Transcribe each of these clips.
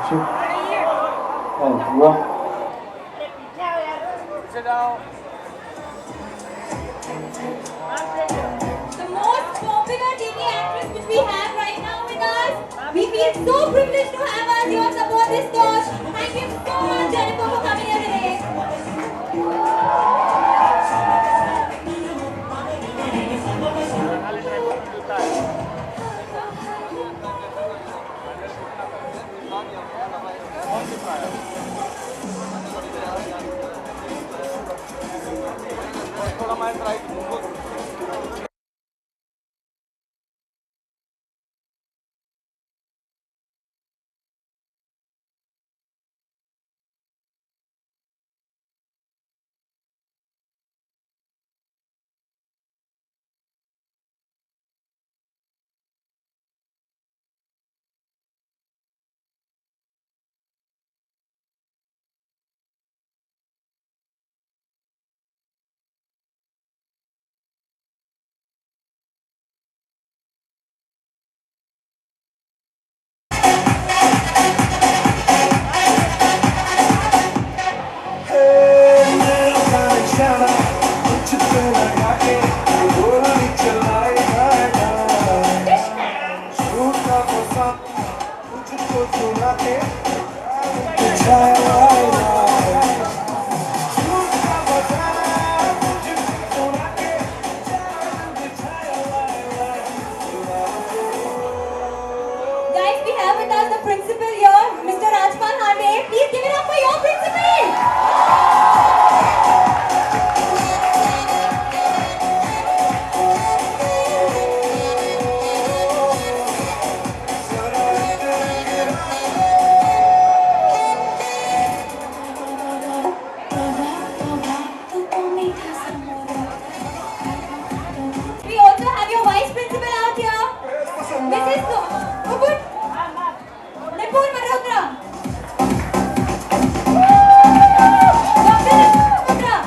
check. Oh, what? Sit down. The most popular TV actress which we have right now with us. We feel so privileged to have us here support this cause. Thank you so much, Jennifer, for coming here today. थोड़ा mind right Guys, we have with us the principal here, Mr. Rajpal Hande. Please give it up for your principal. We also have your vice principal out here, Mrs. Nipur Malhotra. Dr. Nipur Malhotra.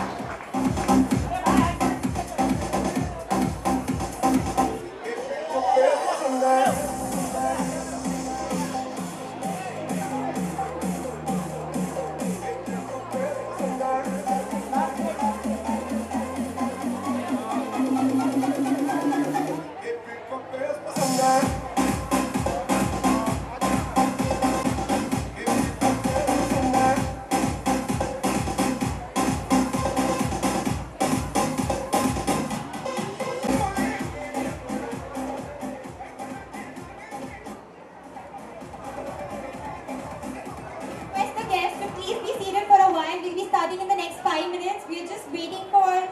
Request the guests to please be seated for a while. We'll be starting in the next 5 minutes. We're just waiting for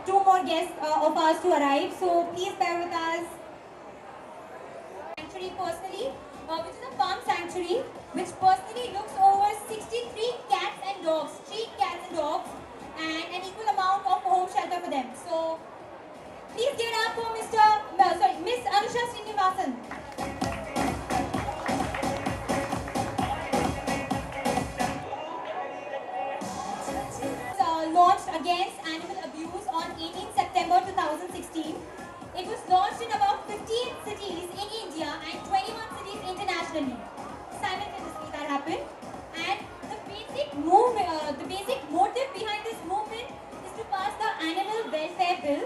2 more guests of ours to arrive. So please bear with us. Sanctuary personally, which is a farm sanctuary, which personally looks over 63 cats and dogs, street cats and dogs, and an equal amount of home shelter for them. So please give it up for Miss Anusha Srinivasan. Launched against animal abuse on 18 September 2016. It was launched in about 15 cities in India and 21 cities internationally. Simultaneously that happened. And the basic motive behind this movement is to pass the Animal Welfare Bill,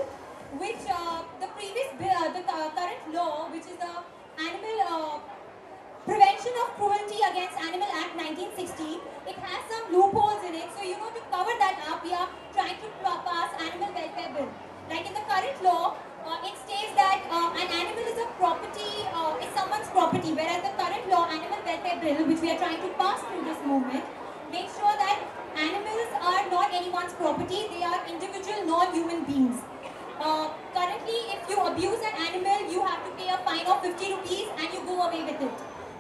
which the current law, which is the Animal Prevention of Cruelty Against Animal Act 1960, it has some loopholes in it. So, to cover that up, we are trying to pass Animal Welfare Bill. Like in the current law, it states that an animal is a property, is someone's property, whereas the current law, Animal Welfare Bill, which we are trying to pass through this movement, makes sure that animals are not anyone's property, they are individual non-human beings. Currently, if you abuse an animal, you have to pay a fine of 50 rupees and you go away with it.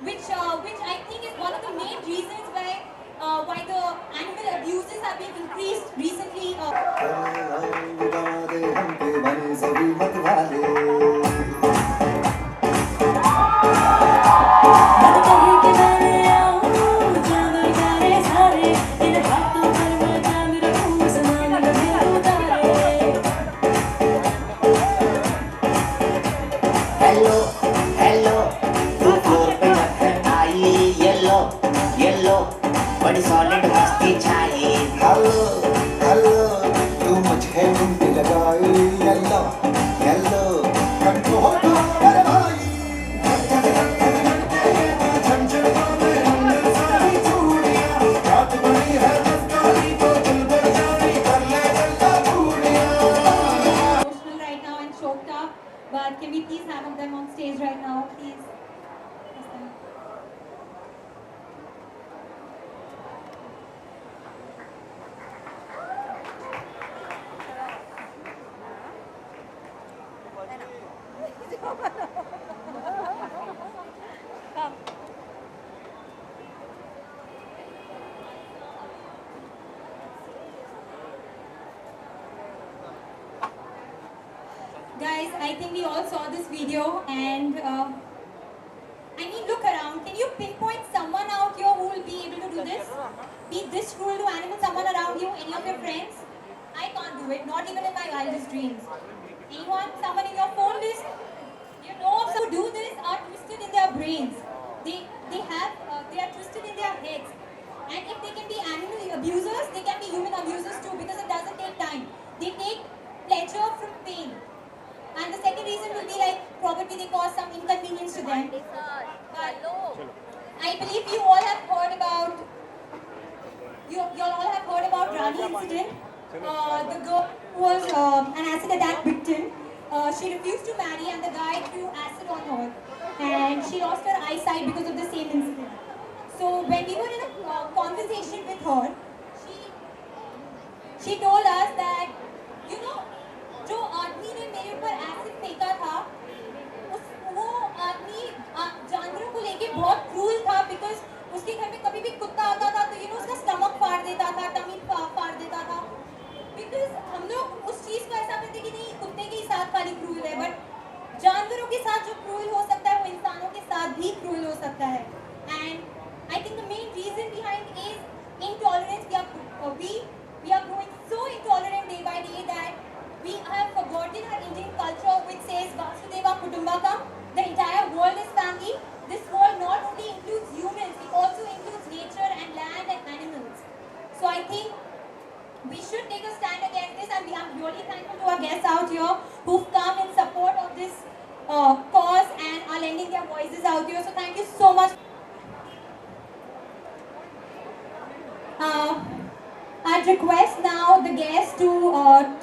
Which I think is one of the main reasons why the animal abuses have been increased recently. Hello, hello, तू 4 पे आई yellow बड़ी solid मस्ती छाई। Hello hello तू मुझे घंटी लगाई yellow yellow control कर भाई झंझट में अंदर सारी चूड़ियां रात बड़ी है दफ्तारी तो दिल भर जाए कर ले गल्ला चूड़ियां। Emotional right now and choked up, but can we please have them on stage right now, please? Yes, ma'am. Guys, I think we all saw this video and I mean, look around. Can you pinpoint someone out here who will be able to do this? Be this cruel to animals, someone around you, any of your friends? I can't do it, not even in my wildest dreams. Anyone? Someone in your phone list? You know of some who do this are twisted in their brains. They are twisted in their heads. And if they can be animal abusers, they can be human abusers too because it doesn't take time. They take pleasure from pain. And the second reason will be like probably they cause some inconvenience to them. But I believe you all have heard about Rani incident. The girl who was an acid attack victim. She refused to marry and the guy threw acid on her. And she lost her eyesight because of the same incident. So when we were in a conversation with her, she told us that, you know, जो आदमी ने मेरे ऊपर acid फेंका था वो आदमी जानवरों को लेके बहुत क्रूल था बिकॉज उसके घर में कभी भी कुत्ता आता था तो उसका स्टमक फाड़ देता था, टमी फाड़ देता था। बिकॉज हम लोग उस चीज़ को ऐसा करते कि नहीं कुत्ते के साथ खाली क्रूल है, बट जानवरों के साथ जो क्रूल हो सकता है वो इंसानों के साथ भी क्रूल हो सकता है। And I think the main reason behind is intolerance. We are growing so intolerant day by day that we have forgotten our Indian culture which says Vasudeva Kutumbakam. The entire world is family. This world not only includes humans, it also includes nature and land and animals. So I think we should take a stand against this, and I'm really thankful to our guests out here who've come in support of this cause and are lending their voices out here. So thank you so much. I'd request now the guests to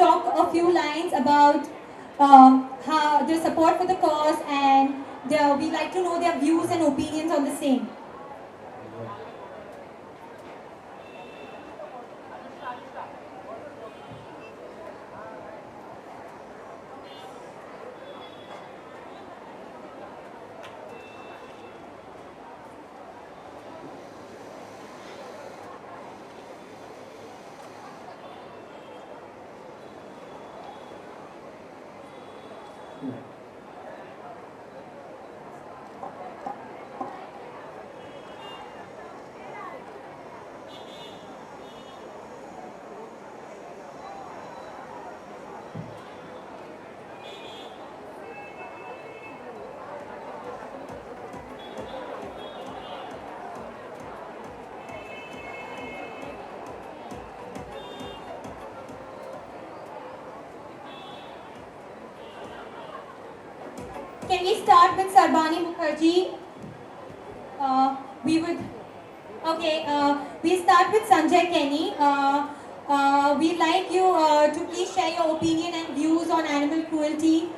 talk a few lines about how their support for the cause, and we'd like to know their views and opinions on the same. Can we start with Sarbani Mukherjee? We start with Sanjay Kenny. We'd like you to please share your opinion and views on animal cruelty,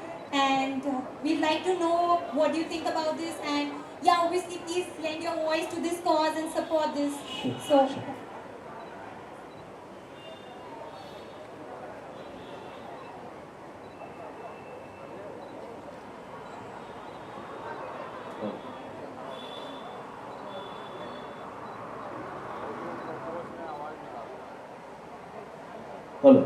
and we'd like to know what you think about this. And yeah, obviously, please lend your voice to this cause and support this. So. Hello,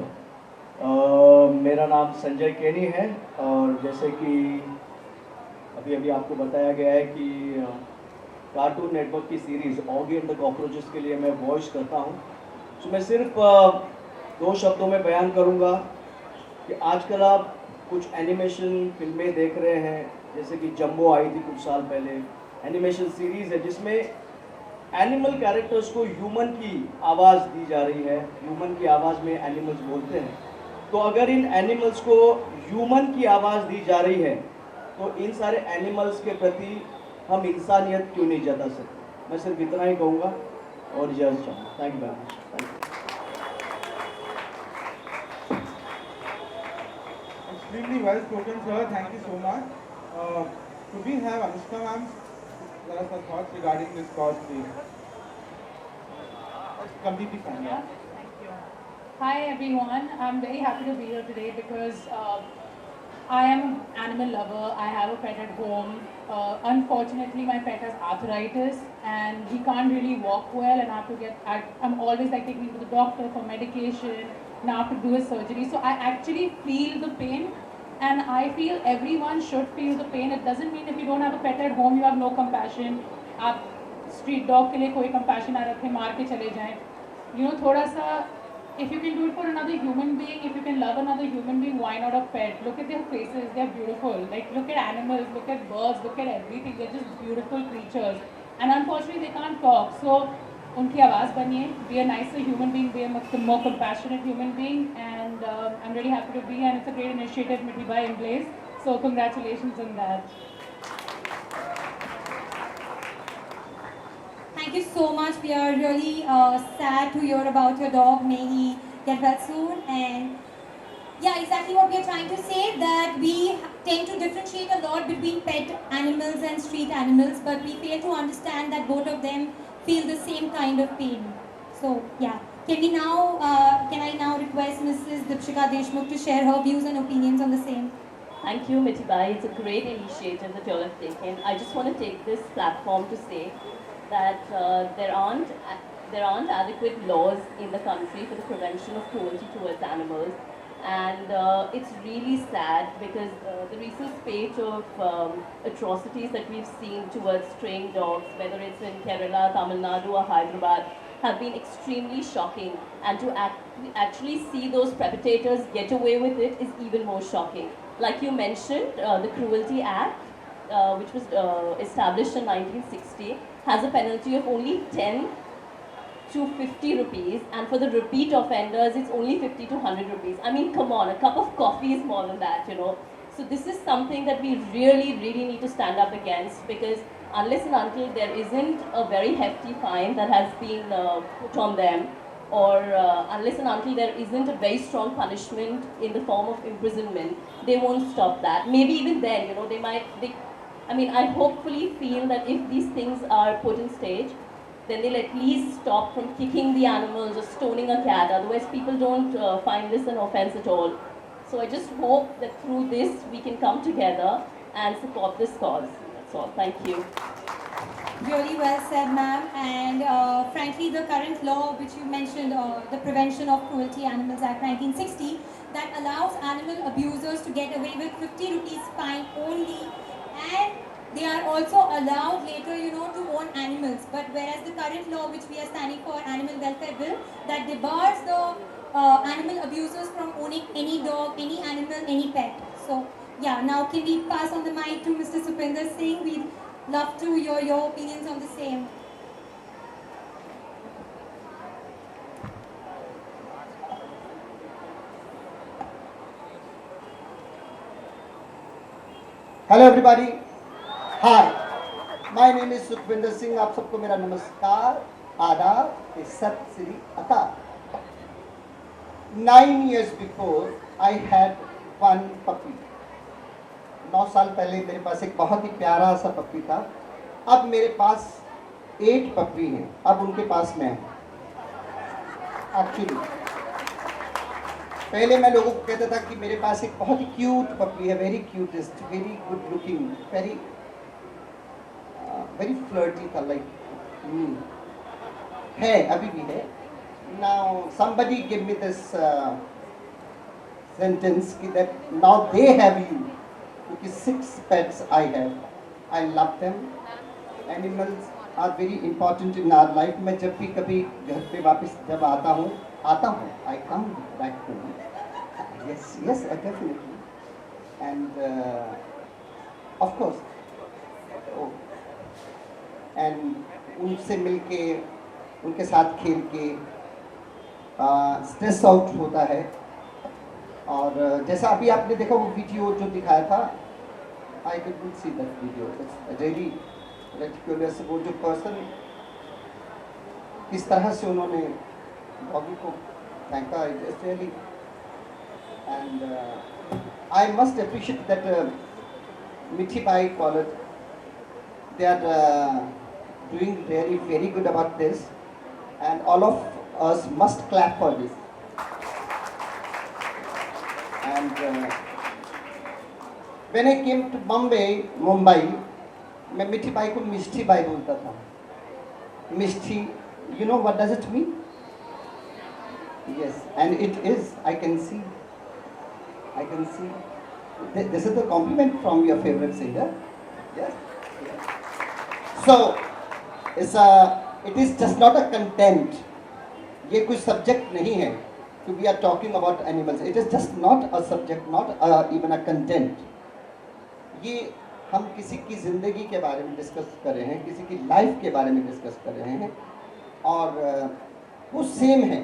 मेरा नाम संजय केनी है और जैसे कि अभी आपको बताया गया है कि कार्टून नेटवर्क की series Oggy and the cockroaches के लिए मैं वॉइस करता हूं। तो मैं सिर्फ 2 शब्दों में बयान करूंगा कि आजकल आप कुछ एनिमेशन फिल्में देख रहे हैं, जैसे कि जंबो आई थी कुछ साल पहले, एनिमेशन सीरीज़ है जिसमें एनिमल कैरेक्टर्स को ह्यूमन की आवाज़ दी जा रही है, ह्यूमन की आवाज़ में एनिमल्स बोलते हैं। तो अगर इन एनिमल्स को ह्यूमन की आवाज़ दी जा रही है तो इन सारे एनिमल्स के प्रति हम इंसानियत क्यों नहीं जता सकते। मैं सिर्फ इतना ही कहूँगा और इजाज़त चाहूँगा। Thank you very much. Thank you. Extremely well spoken, sir. Thank you so much. Could we have Anushka ma'am tell us her thoughts regarding this cause, please? That's completely fine. Yeah, thank you. Hi everyone, I'm very happy to be here today because I am an animal lover. I have a pet at home. Unfortunately, my pet has arthritis and he can't really walk well, and I'm always like taking him to the doctor for medication. Now I have to do his surgery. So I actually feel the pain, and I feel everyone should feel the pain. It doesn't mean if you don't have a pet at home, you have no compassion. आप street dog के लिए कोई compassion ना रखें, मार के चले जाएं. You know, थोड़ा सा, if you can do it for another human being, if you can love another human being, why not a pet? Look at their faces, they're beautiful. Like, look at animals, look at birds, look at everything. They're just beautiful creatures. And unfortunately, they can't talk. So, उनकी आवाज़ बनिए, be a nicer human being, be a more compassionate human being. And I'm really happy to be here, and it's a great initiative made by Emblaze. So, congratulations on that. Thank you so much. We are really sad to hear about your dog. May he get well soon. And yeah, exactly what we are trying to say, that we tend to differentiate a lot between pet animals and street animals, but we fail to understand that both of them feel the same kind of pain. So yeah, can I now request Mrs. Dipshika Deshmukh to share her views and opinions on the same? Thank you, Mitibai. It's a great initiative that you all have taken. I just want to take this platform to say that there aren't adequate laws in the country for the prevention of cruelty towards animals, and it's really sad because the recent spate of atrocities that we've seen towards straying dogs, whether it's in Kerala, Tamil Nadu or Hyderabad, have been extremely shocking, and to actually see those perpetrators get away with it is even more shocking. Like you mentioned, the Cruelty Act, which was established in 1960, has a penalty of only 10 to 50 rupees, and for the repeat offenders it's only 50 to 100 rupees. I mean, come on, a cup of coffee is more than that, you know. So this is something that we really need to stand up against, because unless and until there isn't a very hefty fine that has been put on them, or unless and until there isn't a very strong punishment in the form of imprisonment, they won't stop that. Maybe even then, you know, I hopefully feel that if these things are put in stage, then they'll at least stop from kicking the animals or stoning a cat. Otherwise, people don't find this an offense at all. So I just hope that through this, we can come together and support this cause. That's all. Thank you. Really well said, ma'am. And frankly, the current law which you mentioned, the Prevention of Cruelty Animals Act 1960, that allows animal abusers to get away with 50 rupees fine only, and they are also allowed later, you know, to own animals. But whereas the current law which we are standing for, Animal Welfare Bill, that debars the animal abusers from owning any dog, any animal, any pet. So yeah, now can we pass on the mic to Mr. Supinder Singh? We'd love to hear your opinions on the same. Hello everybody, hi, my name is Sukhwinder Singh. आप सबको मेरा नमस्कार, आदाब, सत श्री अकाल। 9 years before I had one puppy. 9 साल पहले मेरे पास एक बहुत ही प्यारा सा पप्पी था। अब मेरे पास 8 पप्पी हैं। अब उनके पास मैं हूँ। एक्चुअली पहले मैं लोगों को कहता था कि मेरे पास एक बहुत ही क्यूट पप्पी है, very cutest, very good looking, very flirty था, लाइक है, अभी भी है। Now somebody give me this sentence कि that now they have you, क्योंकि 6 pets I have. I love them. Animals are very important in our life. मैं जब भी कभी घर पे वापस जब आता हूँ, I come back home. Yes, definitely. And of course, and उनसे मिलके उनके साथ खेल के स्ट्रेस आउट होता है। और जैसा अभी आपने देखा वो वीडियो जो दिखाया था, I could see that video, it's really ridiculous. वो जो पर्सन किस तरह से उन्होंने डॉगी को फेंका, it's really, and I must appreciate that Mithi Bai College, they are doing really very good about this, and all of us must clap for this. And when I came to Mumbai, मैं मिठी by को Mishti by बोलता था। Mishti, you know what does it mean? Yes, and it is. I can see. This is the compliment from your favorite singer. Yes. So, it is just not a content. ये कोई subject नहीं है. So we are talking about animals. It is just not a subject, not even a content. ये हम किसी की ज़िंदगी के बारे में डिस्कस कर रहे हैं, किसी की लाइफ के बारे में डिस्कस कर रहे हैं, और वो सेम है।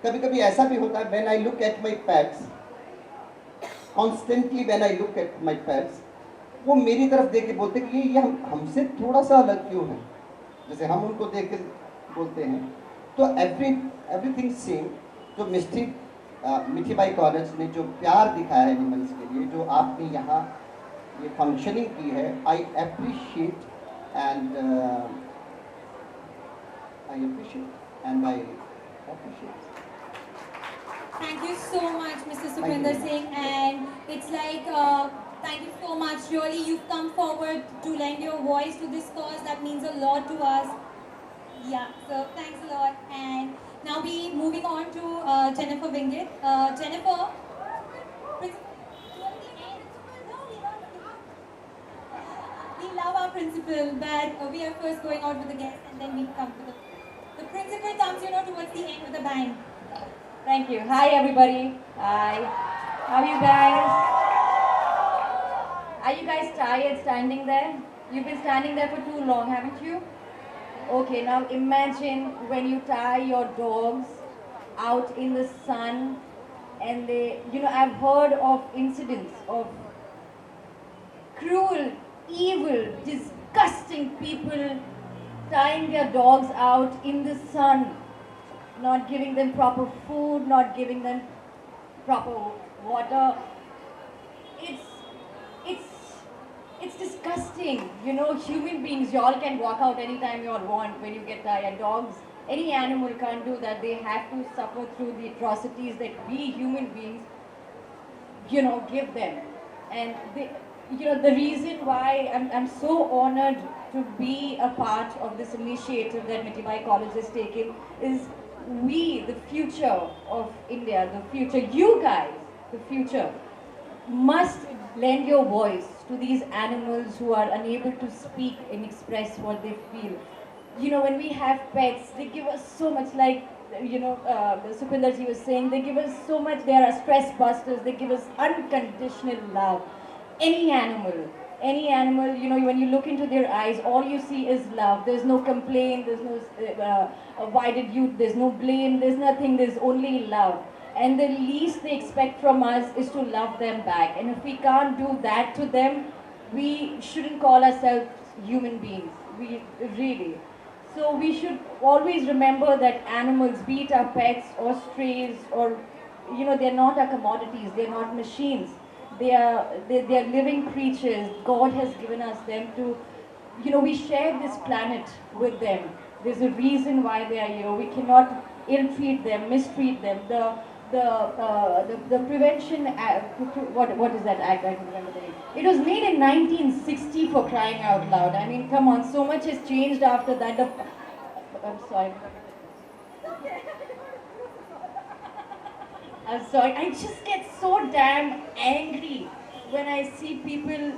कभी कभी ऐसा भी होता है, when I look at my pets, constantly when I look at my pets, वो मेरी तरफ देख के बोलते कि ये हमसे थोड़ा सा अलग क्यों है, जैसे हम उनको देख के बोलते हैं। तो एवरीथिंग सेम। जो मिठी बाई कॉलेज ने जो प्यार दिखाया है एनिमल्स के लिए, जो आपने यहाँ ये फंक्शनिंग की है, I appreciate and I appreciate. Thank you so much, Mr. Sukhwinder Singh, and it's like, thank you so much. Really, you've come forward to lend your voice to this cause that means a lot to us. Yeah, so thanks a lot. And now we moving on to Jennifer Wingate. Jennifer, we love our principal, but we are first going out with the guests, and then we come to the principal comes, towards the end with a bang. Thank you. Hi everybody. Hi. How are you guys? Are you guys tired standing there? You've been standing there for too long, haven't you? Okay, now imagine when you tie your dogs out in the sun and they, I've heard of incidents of cruel, evil, disgusting people tying their dogs out in the sun, not giving them proper food, not giving them proper water. It's disgusting. Human beings, you all can walk out anytime you all want when you get tired. Dogs, any animal can't do that. They have to suffer through the atrocities that we human beings, give them. And the reason why I'm so honored to be a part of this initiative that Mithi Bai College has taken is we, the future of India, the future, you guys, the future, must lend your voice to these animals who are unable to speak and express what they feel. When we have pets, they give us so much, like, Sukhwinder ji was saying, they give us so much, they are stress busters, they give us unconditional love. Any animal, when you look into their eyes, all you see is love. There's no complaint, there's no, why did you, there's no blame, there's nothing, there's only love. And the least they expect from us is to love them back. And if we can't do that to them, we shouldn't call ourselves human beings. We really. So we should always remember that animals, be it our pets or strays or, they're not our commodities, they're not machines. They are living creatures. God has given us them to, we share this planet with them. There's a reason why they are here. We cannot ill-treat them, mistreat them. The prevention act, what is that act? I don't remember the name. It was made in 1960, for crying out loud. I mean, come on, so much has changed after that. I'm sorry. I'm sorry, I just get so damn angry when I see people,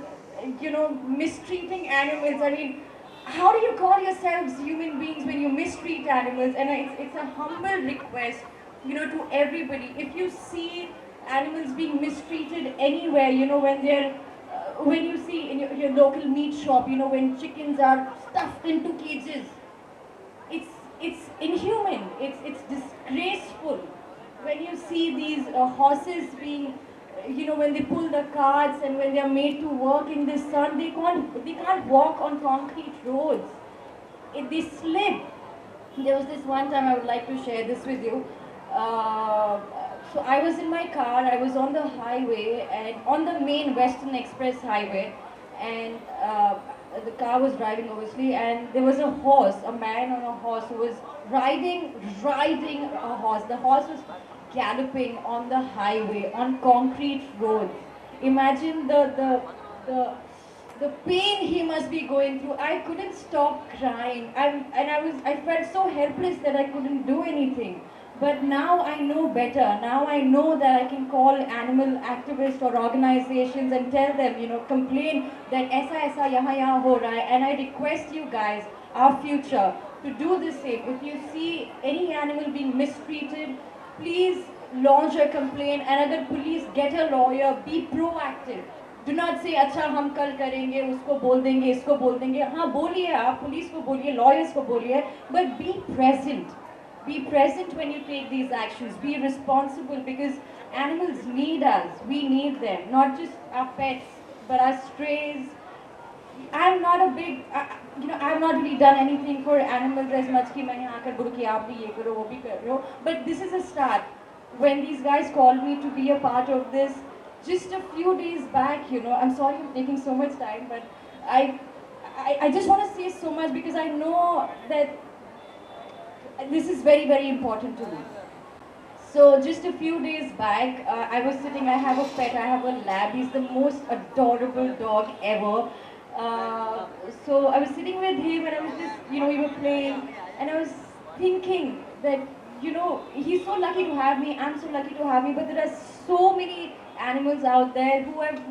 mistreating animals. I mean, how do you call yourselves human beings when you mistreat animals? And it's a humble request, to everybody. If you see animals being mistreated anywhere, when they're when you see in your local meat shop, you know, when chickens are stuffed into cages, it's inhuman. It's disgraceful. When you see these horses being, you know, when they pull the carts and when they are made to work in the sun, they can't walk on concrete roads. They slip. There was this one time I would like to share this with you. So I was in my car, I was on the highway, and on the main Western Express highway, and the car was driving obviously, and there was a horse, a man on a horse who was riding a horse. The horse was galloping on the highway, on concrete roads. Imagine the pain he must be going through. I couldn't stop crying. I felt so helpless that I couldn't do anything. But now I know better. Now I know that I can call animal activists or organizations and tell them, you know, complain that aisa yahan ho raha hai. And I request you guys, our future, to do the same. If you see any animal being mistreated, please launch a complaint. And agar police, get a lawyer, be proactive. Do not say, अच्छा हम कल करेंगे, उसको बोल देंगे, इसको बोल देंगे. हाँ बोलिए आप, पुलिस को बोलिए, lawyers को बोलिए, but be present. Be present when you take these actions. Be responsible, because animals need us. We need them, not just our pets, but our strays. I'm not a big, you know, I've not really done anything for animals as much कि मैं यहाँ आकर बोलूँ कि आप भी ये करो, वो भी करो. But this is a start. When these guys called me to be a part of this, just a few days back, you know, I'm sorry I'm taking so much time, but I just want to say so much because I know that this is very, very important to me. So just a few days back, I was sitting, I have a pet, I have a lab, he's the most adorable dog ever. So I was sitting with him and I was just, you know, we were playing and I was thinking that, you know, he's so lucky to have me, I'm so lucky to have me, but there are so many animals out there who have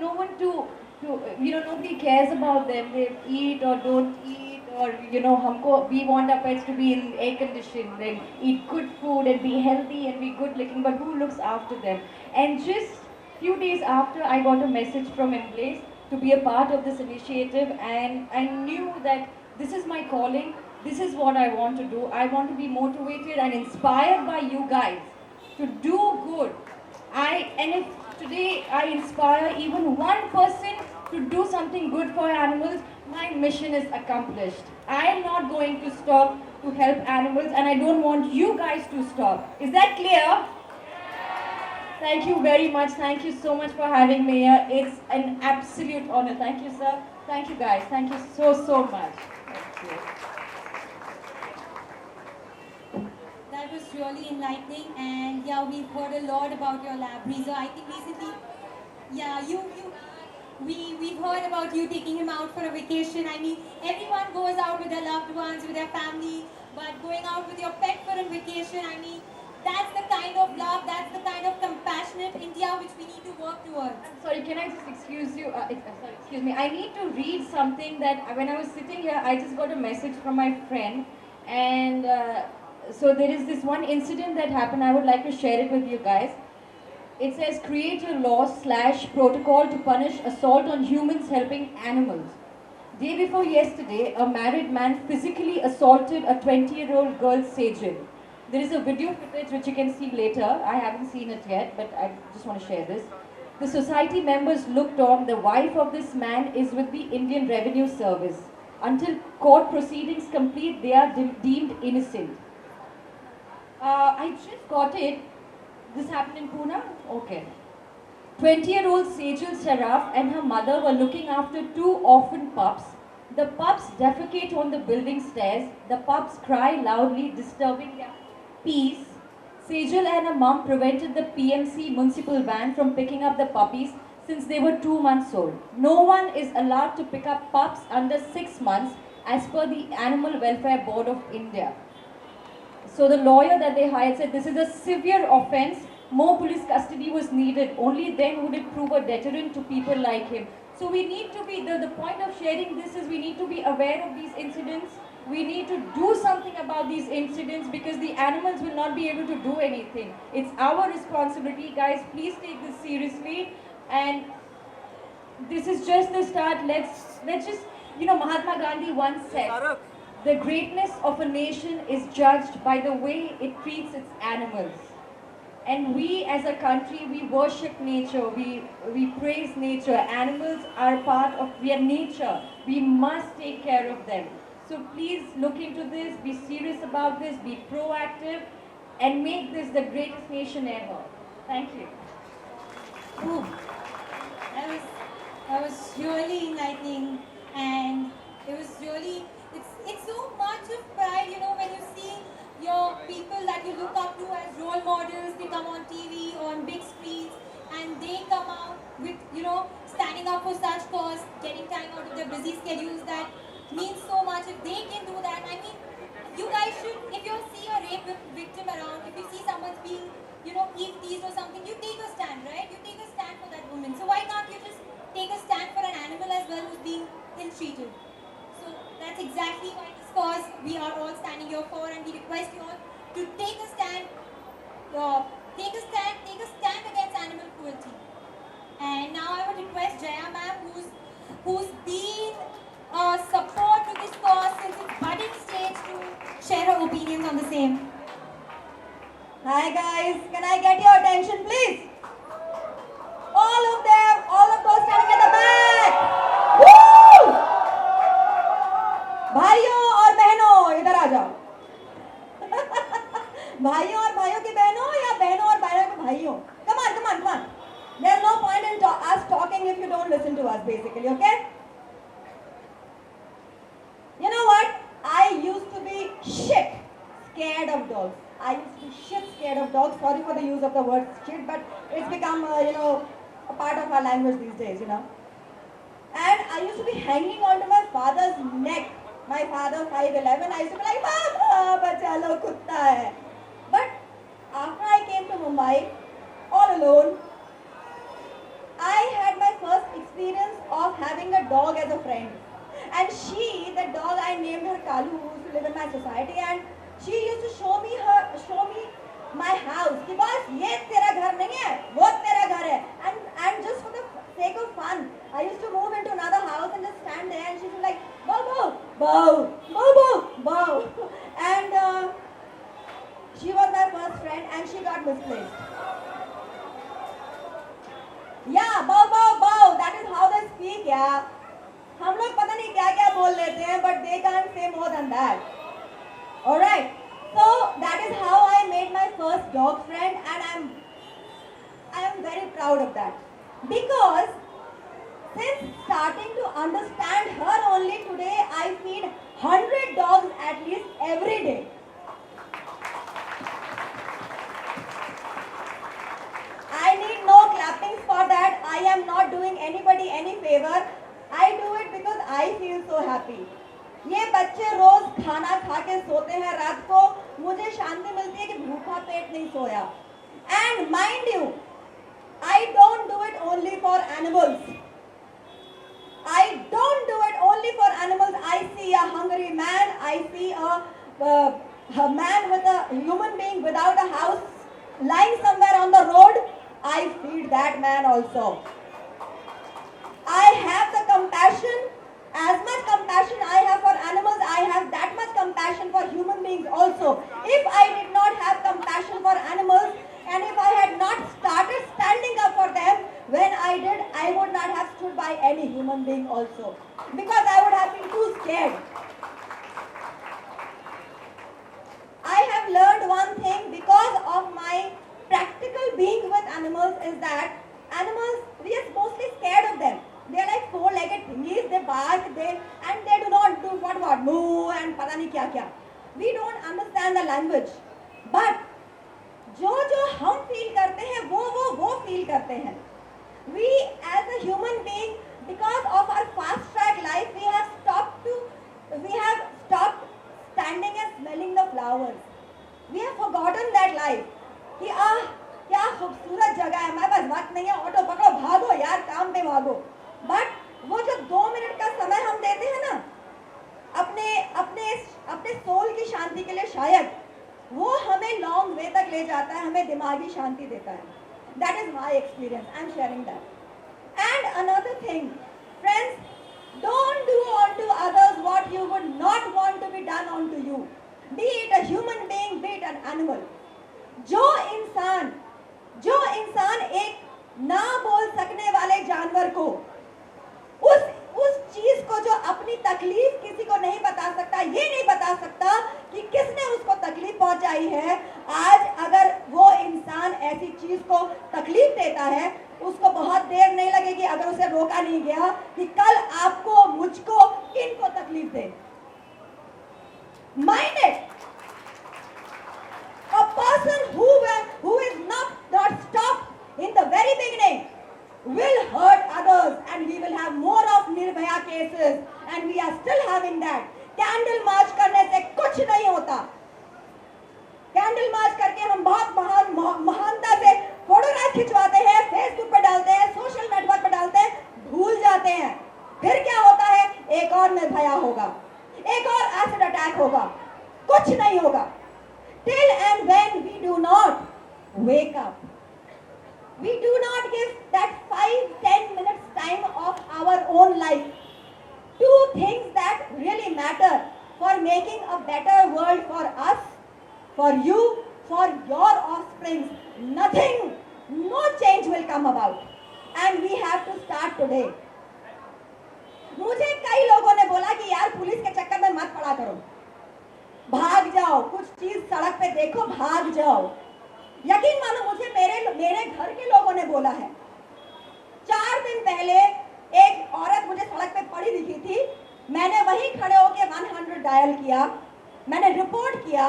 no one to you know, nobody cares about them. They eat or don't eat, or you know, we want our pets to be in air conditioned and eat good food and be healthy and be good looking, but who looks after them? And just few days after, I got a message from Embrace to be a part of this initiative, and I knew that this is my calling, this is what I want to do. I want to be motivated and inspired by you guys to do good. And if today I inspire even one person to do something good for animals, my mission is accomplished. I am not going to stop to help animals, and I don't want you guys to stop. Is that clear? Thank you very much. Thank you so much for having me here. It's an absolute honor. Thank you, sir. Thank you, guys. Thank you so much. Thank you. That was really enlightening, and yeah, we've heard a lot about your lab, Reza. I think recently, yeah, we've heard about you taking him out for a vacation. I mean, everyone goes out with their loved ones, with their family, but going out with your pet for a vacation, I mean, that's the kind of love, that's the kind of compassionate India which we need to work towards. I'm sorry, can I just excuse you? Sorry, excuse me. I need to read something that when I was sitting here, I just got a message from my friend, and so there is this one incident that happened. I would like to share it with you guys. It says, create a law/protocol to punish assault on humans helping animals. Day before yesterday, a married man physically assaulted a 20-year-old girl, Sejal. There is a video footage which you can see later. I haven't seen it yet, but I just want to share this. The society members looked on. The wife of this man is with the Indian Revenue Service. Until court proceedings complete, they are deemed innocent. I just got it. This happened in Pune? Okay. 20-year-old Sejal Saraf and her mother were looking after two orphan pups. The pups defecate on the building stairs. The pups cry loudly, disturbing their peace. Sejal and her mom prevented the PMC municipal van from picking up the puppies since they were 2 months old. No one is allowed to pick up pups under 6 months as per the Animal Welfare Board of India. So the lawyer that they hired said this is a severe offense. More police custody was needed. Only then would it prove a deterrent to people like him. So we need to be, the point of sharing this is we need to be aware of these incidents. We need to do something about these incidents because the animals will not be able to do anything. It's our responsibility. Guys, please take this seriously. And this is just the start. Let's just, you know, Mahatma Gandhi once said, the greatness of a nation is judged by the way it treats its animals. And we as a country, we worship nature, we praise nature. Animals are part of, we are nature. We must take care of them. So please look into this, be serious about this, be proactive, and make this the greatest nation ever. Thank you. Ooh, that was really enlightening, and it was really, it's so much of pride, you know, when you see your people that you look up to as role models, they come on TV, on big screens, and they come out with, you know, standing up for such cause, getting time out of their busy schedules. That means so much. If they can do that, I mean, you guys should, if you see a rape victim around, if you see someone's being, you know, teased or something, you take a stand, right? You take a stand for that woman. So why can't you just take a stand for an animal as well who's being ill-treated? So that's exactly why this cause we are all standing here for, and we request you all to take a stand, take a stand against animal cruelty. And now I would request Jaya ma'am, who's been support to this cause since its budding stage, to share her opinions on the same. Hi guys, can I get your attention please? All of them, all of those standing at the back. Woo! भाइयों और बहनों इधर आ जाओ. भाइयों और भाइयों की बहनों या बहनों और भाइयों के भाइयों. Come on, come on, come on. There's no point in us talking if you don't listen to us basically, okay? You know what? I used to be shit scared of dogs. I used to be shit scared of dogs. Sorry for the use of the word shit, but it's become, you know, a part of our language these days, you know. And I used to be hanging onto my father's neck. My father, 5'11", I used to be like, Mama, bacha lo kutta hai. But after I came to Mumbai, all alone, I had my first experience of having a dog as a friend. And she, the dog, I named her Kalu, who used to live in my society, and she used to show me my house. कि बस ये तेरा घर नहीं है, वो तेरा घर है. And just for the sake of fun, I used to move into another house and just stand there, and she was like, bow, bow, bow, bow, bow, bow. And she was my first friend, and she got misplaced. Yeah, bow, bow, bow. That is how they speak, yeah. हम लोग पता नहीं क्या क्या बोल लेते हैं, but they can't say more than that. All right. So that is how I made my first dog friend, and I am very proud of that, because since starting to understand her only today, I feed 100 dogs at least every day. I need no clappings for that. I am not doing anybody any favor. I do it because I feel so happy. ये बच्चे रोज खाना खा के सोते हैं रात को, मुझे शांति मिलती है कि भूखा पेट नहीं सोया. And mind you, I don't do it only for animals. I don't do it only for animals. I see a hungry man, I see a man with a human being without a house lying somewhere on the road. I feed that man also. I have the compassion. As much compassion I have for animals, I have that much compassion for human beings also. If I did not have compassion for animals, and if I had not started standing up for them when I did, I would not have stood by any human being also, because I would have been too scared. I have learned one thing because of my practical being with animals, is that animals, we are mostly scared of them. They are like four-legged thingies, they bark, and they do not do what, moo and pata nahi kya kya. We don't understand the language. But जो हम feel करते हैं, वो feel करते हैं. We as a human being, because of our fast-track life, we have stopped standing and smelling the flowers. We have forgotten that life. कि क्या खूबसूरत जगह है, हमारे पास वक्त नहीं है, ऑटो पकड़ो, भागो यार, काम पे भागो. बट वो जो 2 मिनट का समय हम देते हैं ना अपने सोल की शांति के लिए, शायद वो हमें लॉन्ग वे तक ले जाता है, हमें दिमागी शांति देता है. That is my experience. I am sharing that. And another thing. Friends, don't do unto others what you would not want to be done unto you. Be it a human being, be it an animal. जो इंसान एक ना बोल सकने वाले जानवर को उस चीज को जो अपनी तकलीफ किसी को नहीं बता सकता, ये नहीं बता सकता कि किसने उसको तकलीफ पहुंचाई है, आज अगर वो इंसान ऐसी चीज को तकलीफ देता है, उसको बहुत देर नहीं लगेगी अगर उसे रोका नहीं गया कि कल आपको, मुझको, किनको तकलीफ दे. Mind it. A person who is not stopped in the very beginning will hurt others, and we will have more of Nirbhaya cases, and we are still having that. Candle march करने से कुछ नहीं होता. Candle march करके हम बहुत महानता से फोटोग्राफ खिंचवाते हैं, फेसबुक पे डालते हैं, सोशल नेटवर्क पे डालते हैं, भूल जाते हैं. फिर क्या होता है? एक और निर्भया होगा, एक और एसिड अटैक होगा, कुछ नहीं होगा. Till and when we do not wake up, we do not give that 5-10 minutes time of our own life to things that really matter for making a better world for us, for you, for your offspring. Nothing, no change will come about, and we have to start today. मुझे कई लोगों ने बोला कि यार police के चक्कर में मत पड़ा करो, भाग जाओ, कुछ चीज सड़क पे देखो, भाग जाओ. यकीन मानो मुझे मेरे घर के लोगों ने बोला है. 4 दिन पहले एक औरत मुझे सड़क पे पड़ी दिखी थी, मैंने वहीं खड़े होकर 100 डायल किया, मैंने रिपोर्ट किया,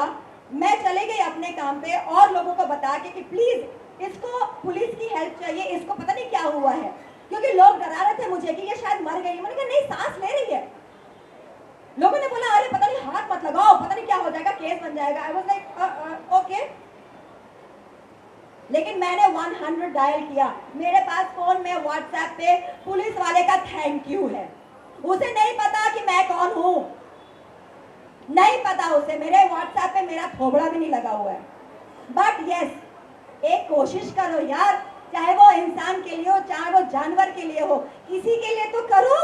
मैं चले गई अपने काम पे और लोगों को बता के कि प्लीज इसको पुलिस की हेल्प चाहिए, इसको पता नहीं क्या हुआ है, क्योंकि लोग डरा रहे थे मुझे कि ये शायद मर गई. मैंने कहा नहीं, सांस ले रही है. लोगों ने बोला अरे पता नहीं हाथ मत लगाओ, पता नहीं क्या हो जाएगा, केस बन जाएगा. I was like okay. लेकिन मैंने 100 डायल किया. मेरे पास फोन में व्हाट्सएप पे पुलिस वाले का थैंक यू है. उसे नहीं पता कि मैं कौन हूं, नहीं पता उसे. मेरे व्हाट्सएप पे मेरा थोबड़ा भी नहीं लगा हुआ है. बट यस, एक कोशिश करो यार, चाहे वो इंसान के लिए हो, चाहे वो जानवर के लिए हो, किसी के लिए तो करो.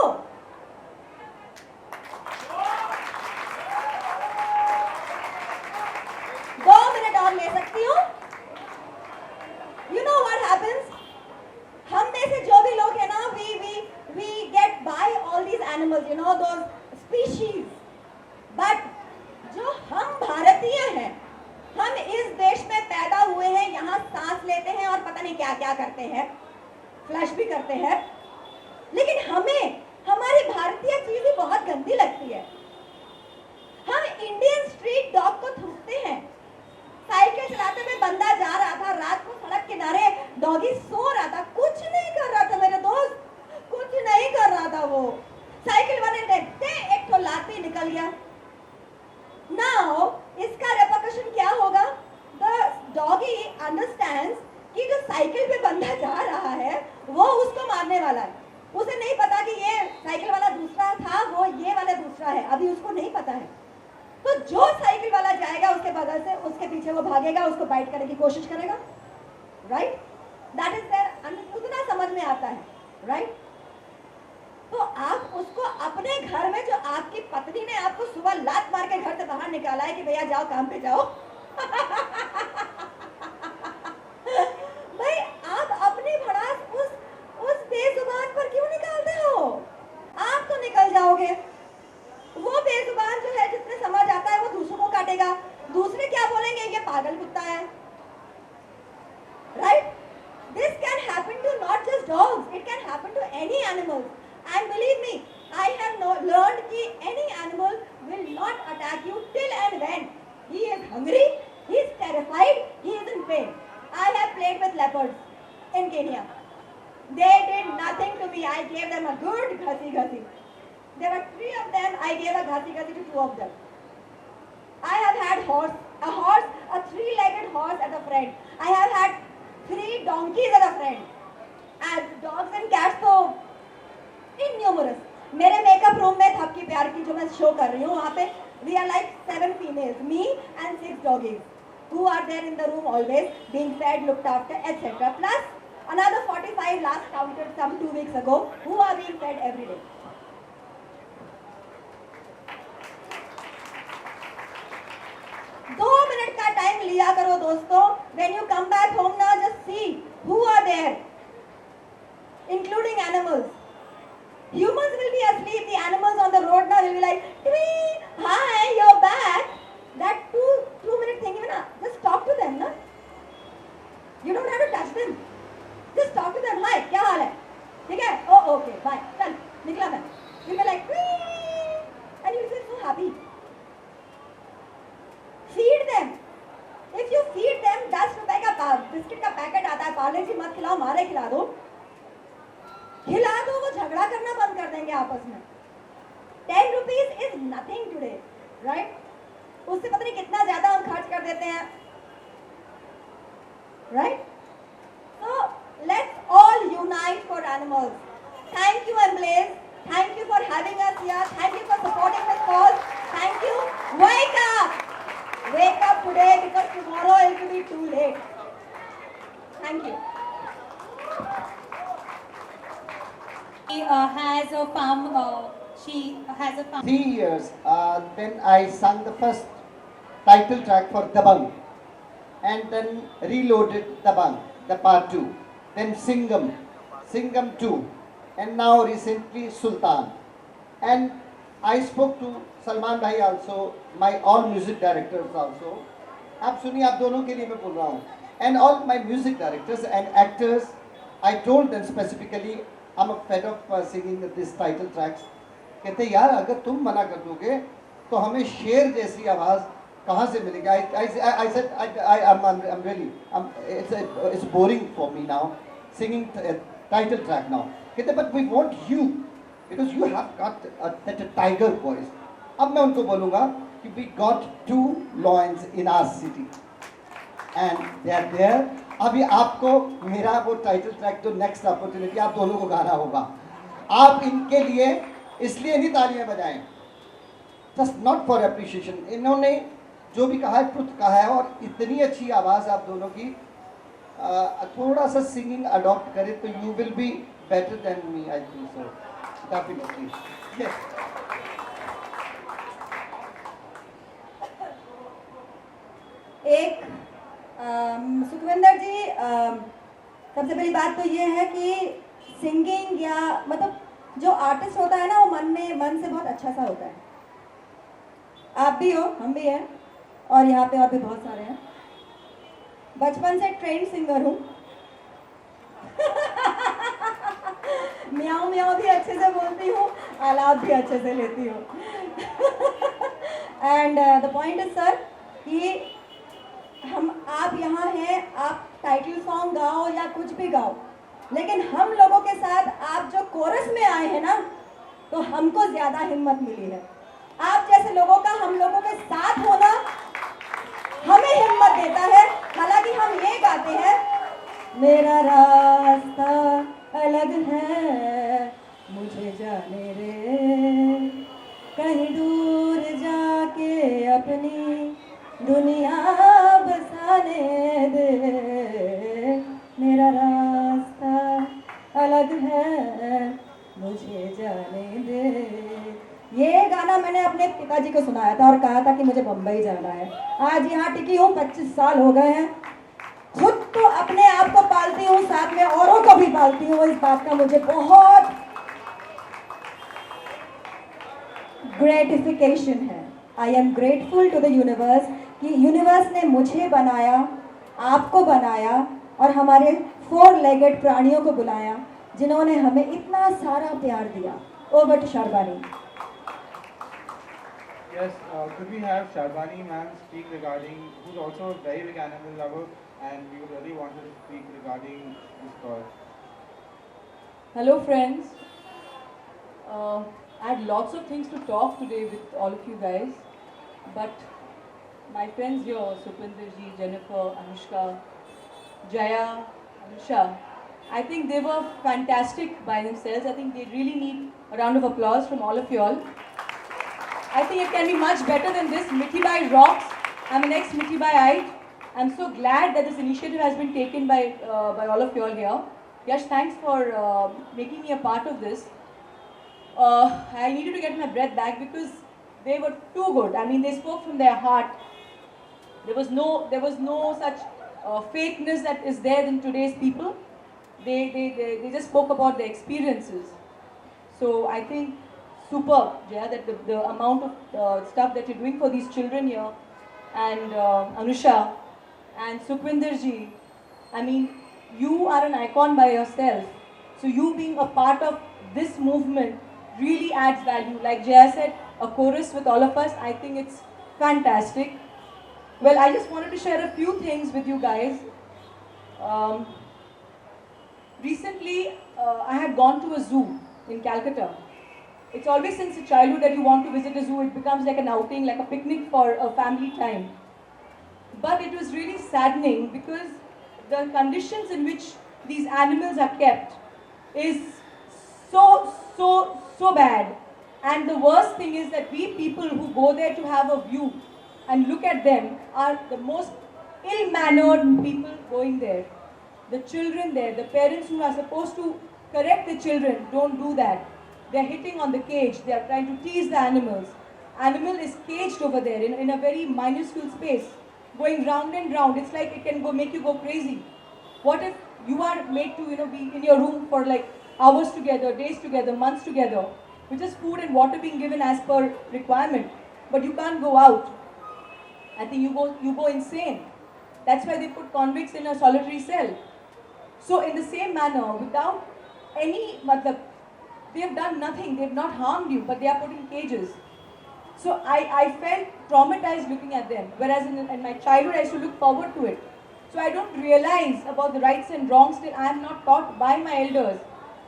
2 मिनट और ले सकती हूँ. You know what happens? हम में से जो भी लोग हैं ना, we get by all these animals, you know, those species. But जो हम भारतीय हैं, हम इस देश में पैदा हुए हैं, यहाँ सांस लेते हैं और पता नहीं क्या क्या करते हैं, फ्लश भी करते हैं, लेकिन हमें हमारी भारतीय चीजें बहुत गंदी लगती है. हम इंडियन स्ट्रीट डॉग को थूकते हैं. साइकिल चलाते हुए बंदा जा रहा था, रात को सड़क किनारे डॉगी सो रहा था, कुछ नहीं कर रहा था मेरे दोस्त, कुछ नहीं कर रहा था. वो साइकिल वाले देखते एक तो लाती निकल गया. नाउ इसका रेपरकशन क्या होगा? द डॉगी अंडरस्टैंड्स कि जो साइकिल पे बंदा जा रहा है वो उसको मारने वाला है. उसे नहीं पता कि ये साइकिल वाला दूसरा था, वो ये वाला दूसरा है, अभी उसको नहीं पता है. तो जो साइकिल वाला जाएगा उसके बगल से, उसके पीछे वो भागेगा, उसको बाइट करने की कोशिश करेगा. राइट? That is there. उतना समझ में आता है. राइट? तो आप उसको अपने घर में, जो आपकी पत्नी ने आपको सुबह लात मार के घर से बाहर निकाला है कि भैया जाओ काम पे जाओ, भाई आप अपनी भड़ास उस बेजुबान पर क्यों निकालते हो? आप तो निकल जाओगे. वो बेजुबान जो है, जिसने समझ आता है, वो दूसरों को काटेगा. दूसरे क्या बोलेंगे? ये पागल कुत्ता है. Right? This can happen to not just dogs, it can happen to any animal. And believe me, I have learned that any animal will not attack you till and when he is hungry, he is terrified, he is in pain. I have played with leopards in Kenya. They did nothing to me. I gave them a good ghasi. There were 3 of them. I gave a ghasi to 2 of them. I have had a 3-legged horse as a friend. I have had 3 donkeys as a friend. And dogs and cats तो innumerous. मेरे makeup room में थपकी प्यार की जो मैं show कर रही हूँ, वहाँ पे we are like 7 females, me and 6 doggies, who are there in the room always, being fed, looked after, etc. Plus Another 45 last counted some 2 weeks ago who are being fed every day. दो minute का time लिया करो दोस्तों. When you come back home now, just see who are there, including animals. Humans will be asleep. The animals on the road now will be like, "Twee, hi, you're back." That two-minute thing, even just talk to them, na? You don't have to touch them. Just talk to them. Hi, क्या हाल है? ठीक है? Oh, okay, bye. चल, निकला मैं. You'll be like, "Twee," and you'll feel so happy. Feed them. If you feed them 10 रुपए का biscuit का पैकेट आता है, पार्ले जी मत खिलाओ, मारे खिला दो. खिला दो, वो झगड़ा करना बंद कर देंगे आपस में. 10 rupees is nothing today, right? उससे पता नहीं कितना ज्यादा हम खर्च कर देते हैं, right? So let's all unite for animals. Thank you, Emblaze. Thank you for having us here. Thank you for supporting this cause. Thank you. Wake up! Wake up today because tomorrow it will be too late. Thank you. She has a farm. She has a farm. 3 years, then I sang the first title track for Dabang, and then reloaded Dabang, the part 2, then Singham 2, and now recently Sultan. And I spoke to Salman Bhai also, my all music directors also. आप सुनिए, आप दोनों के लिए मैं बोल रहा हूँ. And all my music directors and actors, I told them specifically, I'm fed up singing these title tracks. कहते यार अगर तुम मना कर दोगे तो हमें शेर जैसी आवाज़ कहाँ से मिलेगी? I said I'm really it's boring for me now singing title track now. कहते but we want you because you have got that tiger voice. अब मैं उनको बोलूँगा कि we got 2 lions in our city and they are there. अभी आपको मेरा वो टाइटल ट्रैक जो नेक्स्ट अपॉर्चुनिटी आप दोनों को गाना होगा. आप इनके लिए इसलिए नहीं तालियां बजाएं, जस्ट नॉट फॉर अप्रिशिएशन. इन्होंने जो भी कहा है ट्रुथ कहा है, और इतनी अच्छी आवाज़ आप दोनों की, थोड़ा सा सिंगिंग अडॉप्ट करें तो you will be better than me, I think so definitely. Yes. एक सुखविंदर जी, सबसे पहली बात तो ये है कि सिंगिंग या मतलब जो आर्टिस्ट होता है ना, वो मन से बहुत अच्छा सा होता है. आप भी हो, हम भी हैं, और यहाँ पे और भी बहुत सारे हैं. बचपन से ट्रेंड सिंगर हूँ. म्याऊं म्याऊं भी अच्छे से बोलती हूँ, आलाप भी अच्छे से लेती हूँ. And the point is sir कि आप यहाँ हैं, आप टाइटल सॉन्ग गाओ या कुछ भी गाओ, लेकिन हम लोगों के साथ आप जो कोरस में आए हैं ना, तो हमको ज़्यादा हिम्मत मिली है. आप जैसे लोगों का हम लोगों के साथ होना हमें हिम्मत देता है. हालांकि हम ये गाते हैं, मेरा रास्ता अलग है, मुझे जाने दे, कहीं दूर जाके अपनी दुनिया बसाने दे, मेरा रास्ता अलग है, मुझे जाने दे. ये गाना मैंने अपने पिताजी को सुनाया था और कहा था कि मुझे बम्बई जाना है. आज यहाँ टिकी हूँ, 25 साल हो गए हैं. खुद तो अपने आप को पालती हूँ, साथ में औरों को भी पालती हूँ. इस बात का मुझे बहुत ग्रेटिफिकेशन है. I am grateful to the universe कि यूनिवर्स ने मुझे बनाया, आपको बनाया और हमारे 4 legged प्राणियों को बुलाया, जिन्होंने हमें इतना सारा प्यार दिया. Over to Sharbani. Yes, could we have Sharbani ma'am speak regarding, who's also a very big animal lover, and we would really want her to speak regarding this cause. Hello friends. I had lots of things to talk today with all of you guys, but my friends here, Sukhwinder ji, Jennifer, Anushka, Jaya, Anusha, I think they were fantastic by themselves. I think they really need a round of applause from all of you all. I think it can be much better than this. Mithibai rocks. I'm an ex-Mithibai-ite. I'm so glad that this initiative has been taken by all of you all here. Yash, thanks for making me a part of this. I needed to get my breath back because they were too good. I mean, they spoke from their heart. There was no such fakeness that is there in today's people. They just spoke about their experiences. So I think superb, Jaya, that the amount of stuff that you're doing for these children here, and Anusha and Sukhwinder ji. I mean, you are an icon by yourself. So you being a part of this movement really adds value. Like Jaya said, a chorus with all of us, I think it's fantastic. Well, I just wanted to share a few things with you guys. Recently, I had gone to a zoo in Calcutta. It's always since childhood that you want to visit a zoo. It becomes like an outing, like a picnic for a family time. But it was really saddening because the conditions in which these animals are kept is so bad. And the worst thing is that we people who go there to have a view and look at them are the most ill-mannered people going there. The children there, the parents who are supposed to correct the children don't do that. They're hitting on the cage, they're trying to tease the animals. Animal is caged over there in a very minuscule space, going round and round. It's like it can make you go crazy. What if you are made to be in your room for like hours together, days together, months together, with just food and water being given as per requirement, but you can't go out? I think you go insane. That's why they put convicts in a solitary cell. So in the same manner, without any they have done nothing, they have not harmed you, but they are put in cages. So I felt traumatized looking at them, whereas in my childhood I used to look forward to it. So I don't realize about the rights and wrongs till I am not taught by my elders,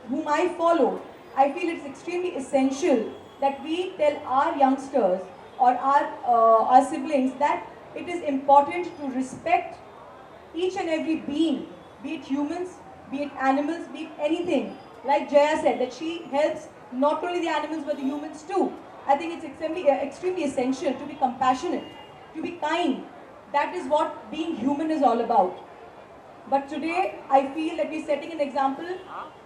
whom I follow. I feel it's extremely essential that we tell our youngsters or our siblings that it is important to respect each and every being, be it humans, be it animals, be it anything. Like Jaya said, that she helps not only the animals but the humans too. I think it's extremely essential to be compassionate, to be kind. That is what being human is all about. But today, I feel that we're setting an example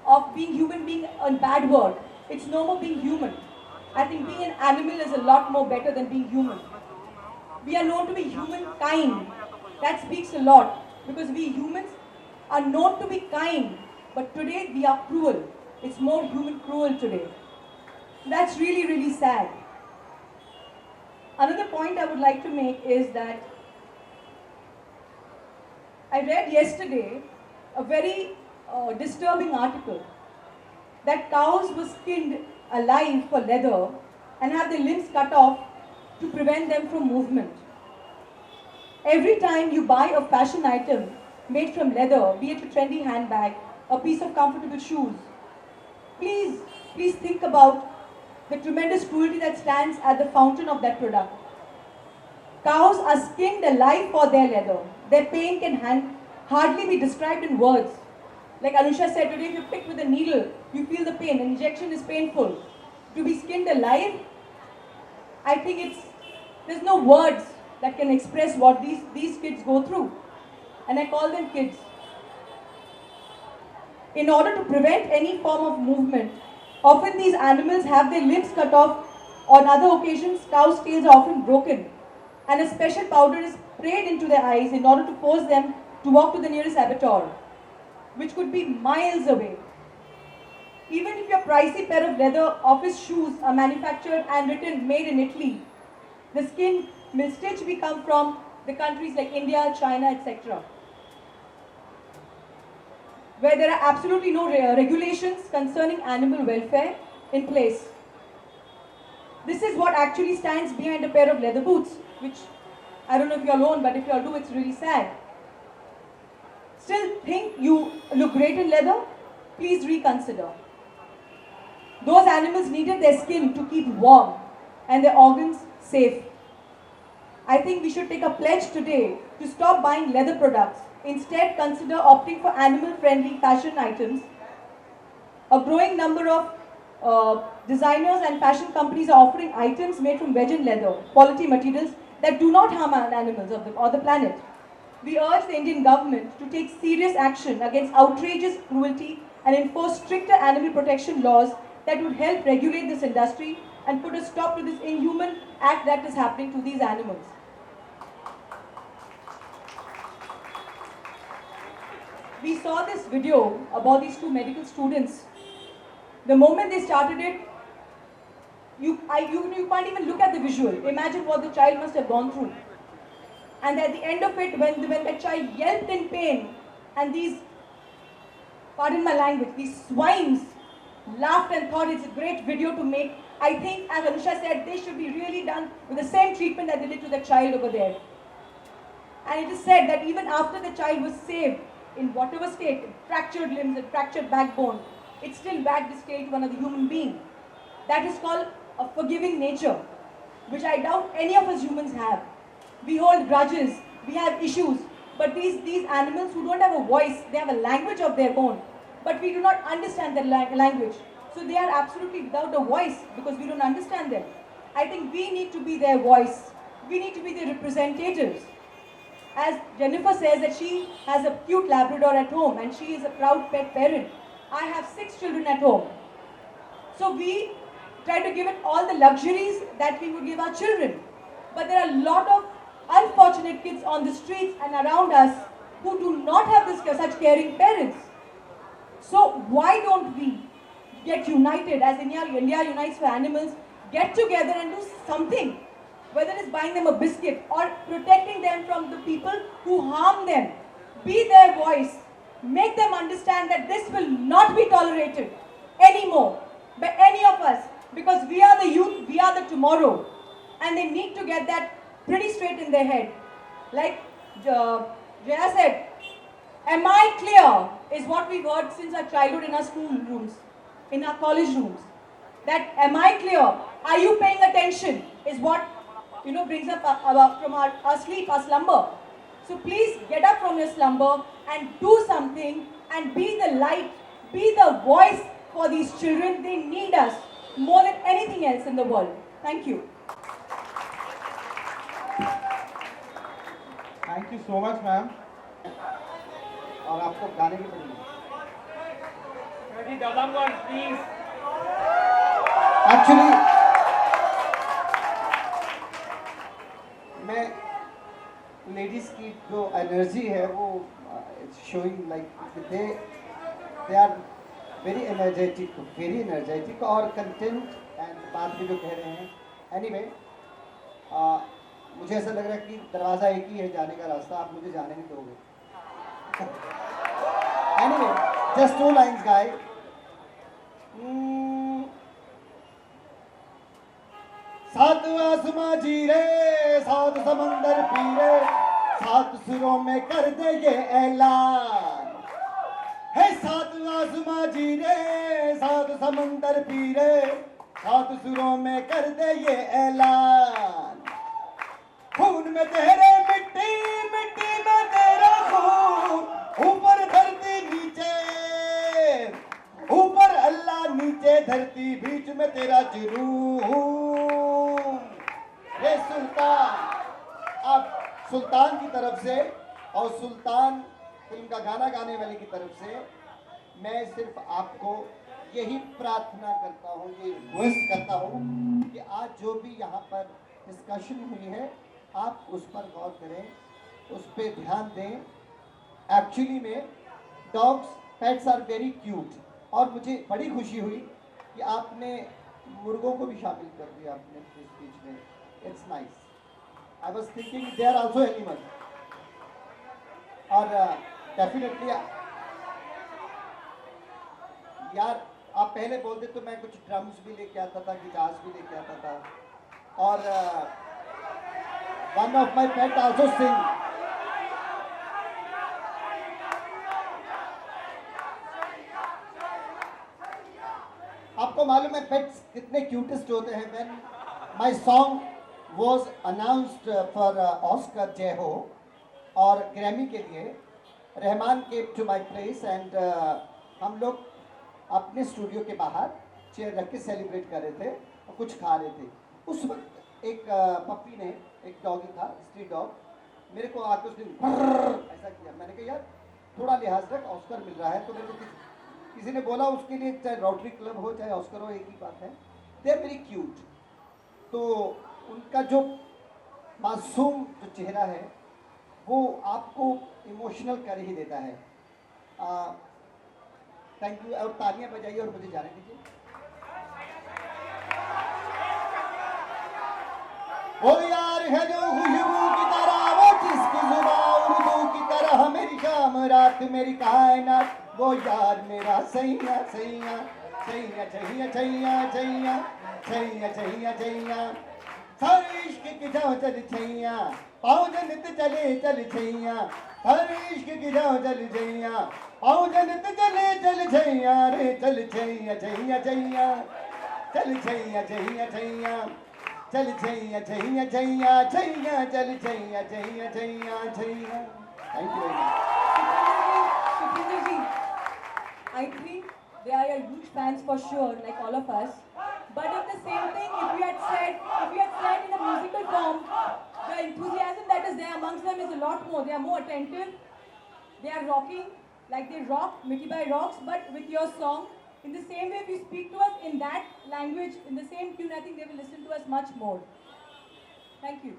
of being human being a bad word. It's no more being human. I think being an animal is a lot more better than being human. We are known to be humankind. That speaks a lot, because we humans are known to be kind, but today we are cruel. It's more human cruel today. That's really, really sad. Another point I would like to make is that I read yesterday a very disturbing article that cows were skinned alive for leather and have their limbs cut off to prevent them from movement. Every time you buy a fashion item made from leather, be it a trendy handbag, a piece of comfortable shoes, please think about the tremendous cruelty that stands at the fountain of that product. Cows are skinned alive for their leather. Their pain can hardly be described in words. Like Anusha said today, if you pick with a needle, you feel the pain. An injection is painful. To be skinned alive, I think there's no words that can express what these kids go through. And I call them kids. In order to prevent any form of movement, often these animals have their limbs cut off. On other occasions, cows' tails are often broken, and a special powder is sprayed into their eyes in order to force them to walk to the nearest abattoir, which could be miles away. Even if your pricey pair of leather office shoes are manufactured and written made in Italy, the skin will still be come from the countries like India, China, etc., where there are absolutely no regulations concerning animal welfare in place. This is what actually stands behind a pair of leather boots, which I don't know if you all own, but if you all do, it's really sad. Still think you look great in leather? Please reconsider. Those animals needed their skin to keep warm and their organs safe. I think we should take a pledge today to stop buying leather products. Instead, consider opting for animal-friendly fashion items. A growing number of designers and fashion companies are offering items made from virgin leather, quality materials that do not harm animals or the planet. we urge the Indian government to take serious action against outrageous cruelty and enforce stricter animal protection laws that would help regulate this industry and put a stop to this inhuman act that is happening to these animals. We saw this video about these two medical students. The moment they started it, you can't even look at the visual. Imagine what the child must have gone through. And at the end of it, when the child yelped in pain, and these, pardon my language, these swines laughed and thought it's a great video to make. I think, as Anusha said, they should be really done with the same treatment that they did to the child over there. And it is said that even after the child was saved, in whatever state, fractured limbs and fractured backbone, it still wagged its tail to another human being. That is called a forgiving nature, which I doubt any of us humans have. We hold grudges, we have issues, but these animals who don't have a voice, they have a language of their own, but we do not understand their language. So they are absolutely without a voice because we don't understand them. I think we need to be their voice. We need to be their representatives. As Jennifer says that she has a cute Labrador at home and she is a proud pet parent. I have 6 children at home. So we try to give it all the luxuries that we would give our children. But there are a lot of unfortunate kids on the streets and around us who do not have such caring parents. So why don't we get united as India Unites for Animals, get together and do something, whether it's buying them a biscuit or protecting them from the people who harm them. Be their voice. Make them understand that this will not be tolerated anymore by any of us, because we are the youth, we are the tomorrow, and they need to get that pretty straight in their head. Like Jaya said, am I clear is what we've heard since our childhood in our school rooms, in our college rooms. That am I clear? Are you paying attention? Is what brings up from our sleep, our slumber. So please get up from your slumber and do something and be the light, be the voice for these children. They need us more than anything else in the world. Thank you. Thank you so much, ma'am. और आपको गाने की पड़ेगी। Actually, मैं ladies की जो energy है वो it's showing like they are very energetic और कंटेंट एंड बात भी जो कह रहे हैं। एनीवे, मुझे ऐसा लग रहा है कि दरवाज़ा एक ही है जाने का रास्ता, आप मुझे जाने नहीं दोगे। एनीवे, जस्ट 2 लाइन्स गाय। सात आसमां जीरे, 7 समंदर पीरे, 7 सुरों में कर दे ये ऐलान है। 7 आसमां जीरे, 7 समंदर पीरे, 7 सुरों में कर दे ये ऐलान। खून में तेरे मिट्टी, मिट्टी में तेरा खून, ऊपर धरती नीचे, ऊपर अल्लाह नीचे धरती, बीच में तेरा जुनून। ये सुल्तान, आप सुल्तान की तरफ से और सुल्तान फिल्म का गाना गाने वाले की तरफ से मैं सिर्फ आपको यही प्रार्थना करता हूँ, ये रिक्वेस्ट करता हूँ कि आज जो भी यहाँ पर डिस्कशन हुई है आप उस पर गौर करें, उस पर ध्यान दें। एक्चुअली में dogs, pets are very cute और मुझे बड़ी खुशी हुई कि आपने मुर्गों को भी शामिल कर दिया अपने स्पीच में। It's nice. I was thinking they are also animal. और डेफिनेटली यार आप पहले बोलते तो मैं कुछ ड्रम्स भी लेके आता था, गिटार्स भी लेके आता था। और one of my pet also sing. आपको मालूम है पेट्स कितने क्यूटेस्ट होते हैं। When my song was announced for Oscar Jai Ho और ग्रैमी के लिए, Rahman came to my place and हम लोग अपने स्टूडियो के बाहर चेयर रख के सेलिब्रेट कर रहे थे और कुछ खा रहे थे। उस वक्त एक पप्पी ने, एक डॉगी था, स्ट्रीट डॉग, मेरे को आके उसने ऐसा किया। मैंने कहा यार थोड़ा लिहाज रख, ऑस्कर मिल रहा है। तो मेरे को किसी ने बोला उसके लिए चाहे रोटरी क्लब हो चाहे ऑस्कर हो एक ही बात है, दे आर वेरी क्यूट। तो उनका जो मासूम जो चेहरा है वो आपको इमोशनल कर ही देता है। थैंक यू, और तालियां बजाइए और मुझे जाने दीजिए। वो यार है जो खुशबू की तरह, वो जिसकी जुबान उर्दू की तरह, मेरी शाम रात मेरी कायनात, वो यार मेरा सैया सैया सैया सैया सैया सैया सैया सैया सैया, सारे इश्क की जाओ चल छैया, पाँव जनित चले चल छैया, हर इश्क की जाओ चल छैया, पाँव जनित चले चल छैया रे, चल छैया छैया छैया, चल छैया छैया छैया, चल छैया छैया छैया छैया, चल छैया छैया छैया छैया। Thank you very much. Suprinder ji, I think they are your huge fans for sure, like all of us. But if the same thing, if you had said in a musical form, the enthusiasm that is there amongst them is a lot more. They are more attentive. They are rocking, like they rock, Mickey Bai rocks, but with your song. In the same way, if you speak to us in that language, in the same tune, I think they will listen to us much more. Thank you.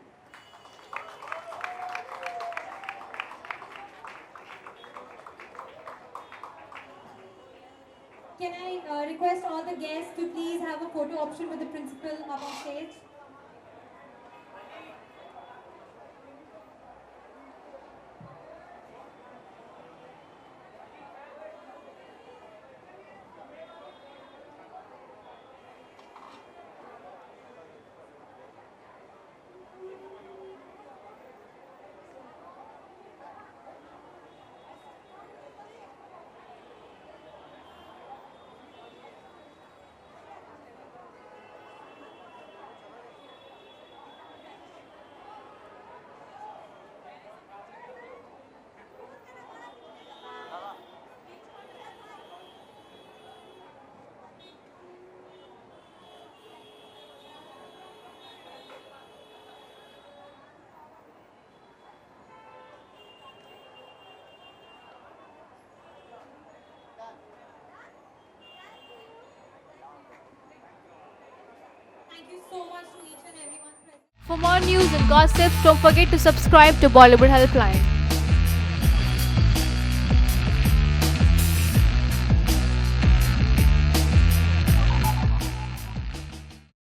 Can I request all the guests to please have a photo option with the principal up on stage? Thank you so much to each and everyone present. For more news and gossips, don't forget to subscribe to Bollywood Helpline.